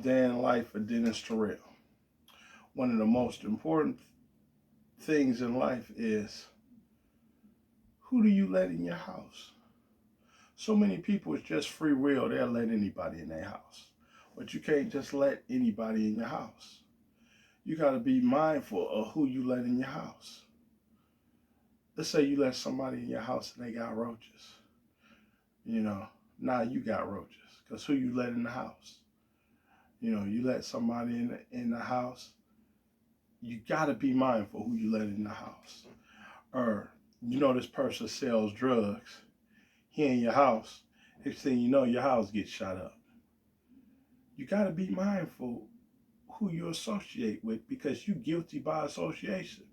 Life of Dennis Terrell. One of the most important things in life is, who do you let in your house? So many people, it's just free will. They'll let anybody in their house. But you can't just let anybody in your house. You got to be mindful of who you let in your house. Let's say you let somebody in your house and they got roaches. Now you got roaches because who you let in the house? You let somebody in the house, you got to be mindful who you let in the house. Or, this person sells drugs. He in your house. Next thing you know, your house gets shot up. You got to be mindful who you associate with because you're guilty by association.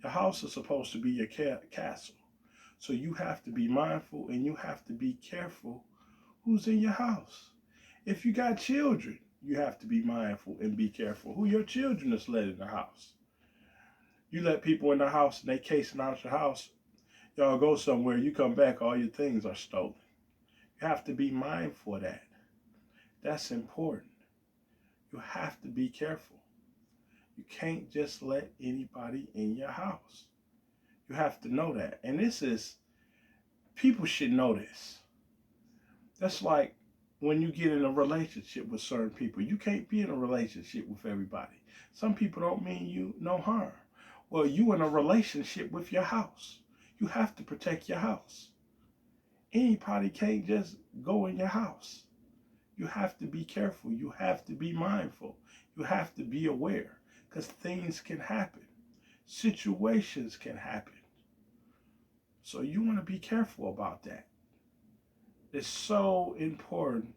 Your house is supposed to be your castle. So you have to be mindful and you have to be careful who's in your house. If you got children, you have to be mindful and be careful who your children is let in the house. You let people in the house and they casing out your house. Y'all go somewhere, you come back, all your things are stolen. You have to be mindful of that. That's important. You have to be careful. You can't just let anybody in your house. You have to know that. And people should know this. That's like when you get in a relationship with certain people. You can't be in a relationship with everybody. Some people don't mean you no harm. Well, you in a relationship with your house. You have to protect your house. Anybody can't just go in your house. You have to be careful. You have to be mindful. You have to be aware because things can happen. Situations can happen. So you want to be careful about that. It's so important.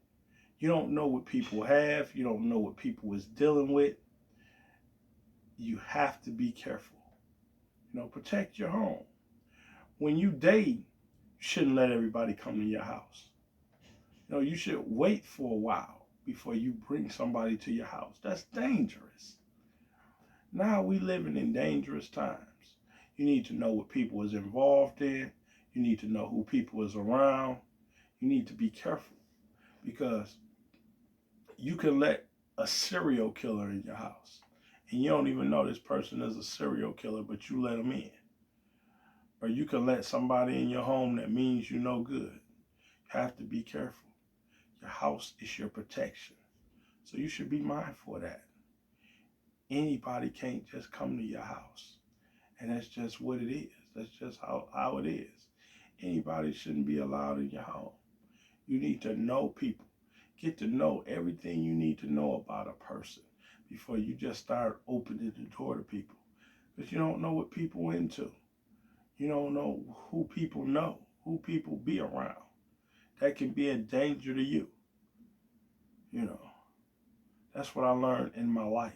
You don't know what people have. You don't know what people is dealing with. You have to be careful. Protect your home. When you date, you shouldn't let everybody come to your house. You should wait for a while before you bring somebody to your house. That's dangerous. Now we living in dangerous times. You need to know what people is involved in. You need to know who people is around. You need to be careful because you can let a serial killer in your house and you don't even know this person is a serial killer, but you let them in. Or you can let somebody in your home that means you no good. You have to be careful. Your house is your protection. So you should be mindful of that. Anybody can't just come to your house. And that's just what it is. That's just how it is. Anybody shouldn't be allowed in your home. You need to know people. Get to know everything you need to know about a person before you just start opening the door to people. Because you don't know what people are into. You don't know who people know, who people be around. That can be a danger to you. That's what I learned in my life.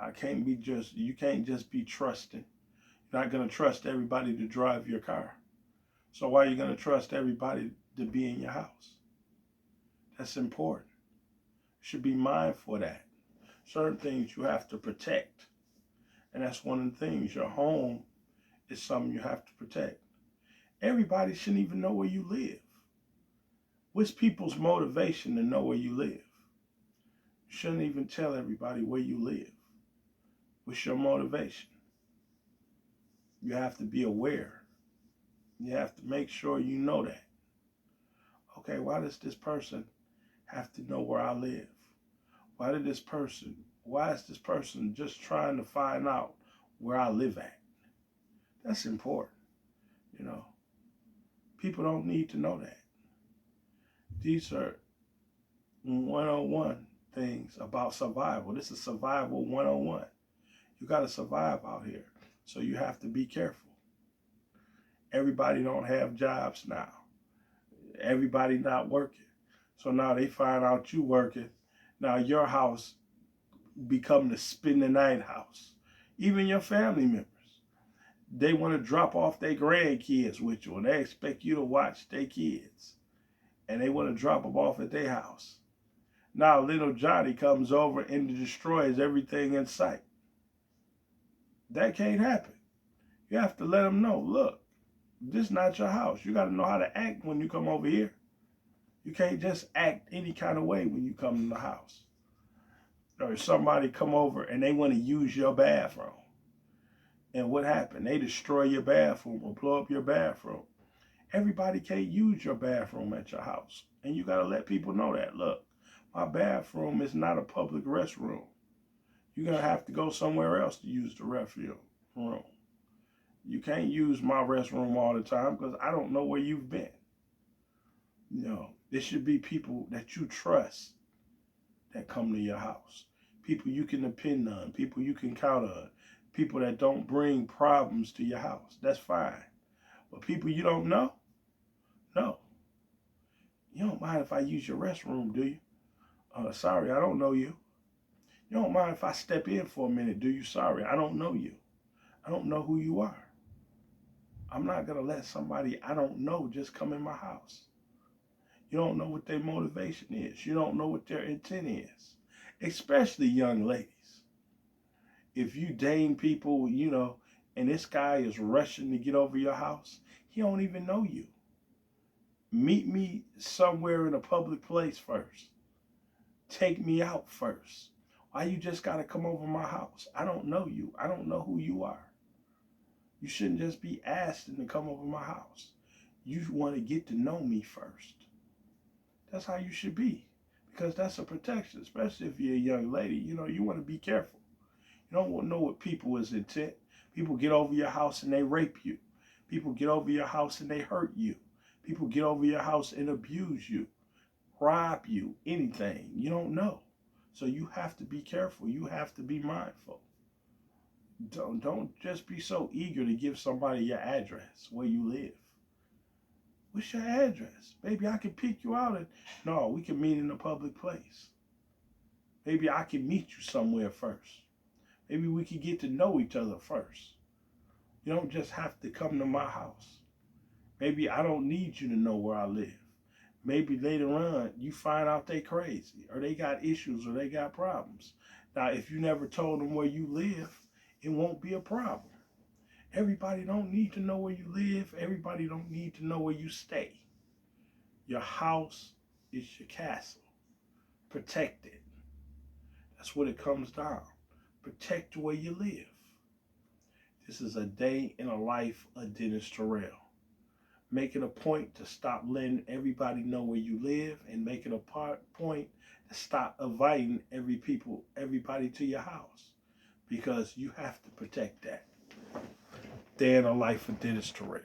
You can't just be trusting. You're not going to trust everybody to drive your car. So why are you going to trust everybody to be in your house? That's important. You should be mindful of that. Certain things you have to protect. And that's one of the things. Your home is something you have to protect. Everybody shouldn't even know where you live. What's people's motivation to know where you live? You shouldn't even tell everybody where you live. What's your motivation? You have to be aware. You have to make sure you know that. Okay, why does this person have to know where I live? Why is this person just trying to find out where I live at? That's important. People don't need to know that. These are 101 things about survival. This is survival 101. You got to survive out here. So you have to be careful. Everybody don't have jobs now. Everybody not working. So now they find out you working. Now your house become the spend the night house. Even your family members. They want to drop off their grandkids with you and they expect you to watch their kids. And they want to drop them off at their house. Now little Johnny comes over and destroys everything in sight. That can't happen. You have to let them know, look, this is not your house. You got to know how to act when you come over here. You can't just act any kind of way when you come in the house. Or somebody come over and they want to use your bathroom. And what happened? They destroy your bathroom or blow up your bathroom. Everybody can't use your bathroom at your house. And you got to let people know that. Look, my bathroom is not a public restroom. You're going to have to go somewhere else to use the restroom room. You can't use my restroom all the time because I don't know where you've been. You know, there should be people that you trust that come to your house. People you can depend on. People you can count on. People that don't bring problems to your house. That's fine. But people you don't know, no. You don't mind if I use your restroom, do you? Sorry, I don't know you. You don't mind if I step in for a minute, do you? Sorry, I don't know you. I don't know who you are. I'm not going to let somebody I don't know just come in my house. You don't know what their motivation is. You don't know what their intent is. Especially young ladies. If you dating people, you know, and this guy is rushing to get over your house, he don't even know you. Meet me somewhere in a public place first. Take me out first. Why you just got to come over my house? I don't know you. I don't know who you are. You shouldn't just be asking to come over my house. You want to get to know me first. That's how you should be. Because that's a protection, especially if you're a young lady. You know, you want to be careful. You don't want to know what people is intent. People get over your house and they rape you. People get over your house and they hurt you. People get over your house and abuse you, rob you, anything. You don't know. So you have to be careful. You have to be mindful. Don't just be so eager to give somebody your address, where you live. What's your address? Maybe I can pick you out. No, we can meet in a public place. Maybe I can meet you somewhere first. Maybe we can get to know each other first. You don't just have to come to my house. Maybe I don't need you to know where I live. Maybe later on you find out they crazy or they got issues or they got problems. Now, if you never told them where you live, it won't be a problem. Everybody don't need to know where you live. Everybody don't need to know where you stay. Your house is your castle. Protect it. That's what it comes down. Protect where you live. This is a day in a life of Dennis Terrell. Make it a point to stop letting everybody know where you live and make it a point to stop inviting everybody to your house because you have to protect that. Day in a life of Dennis Terrell.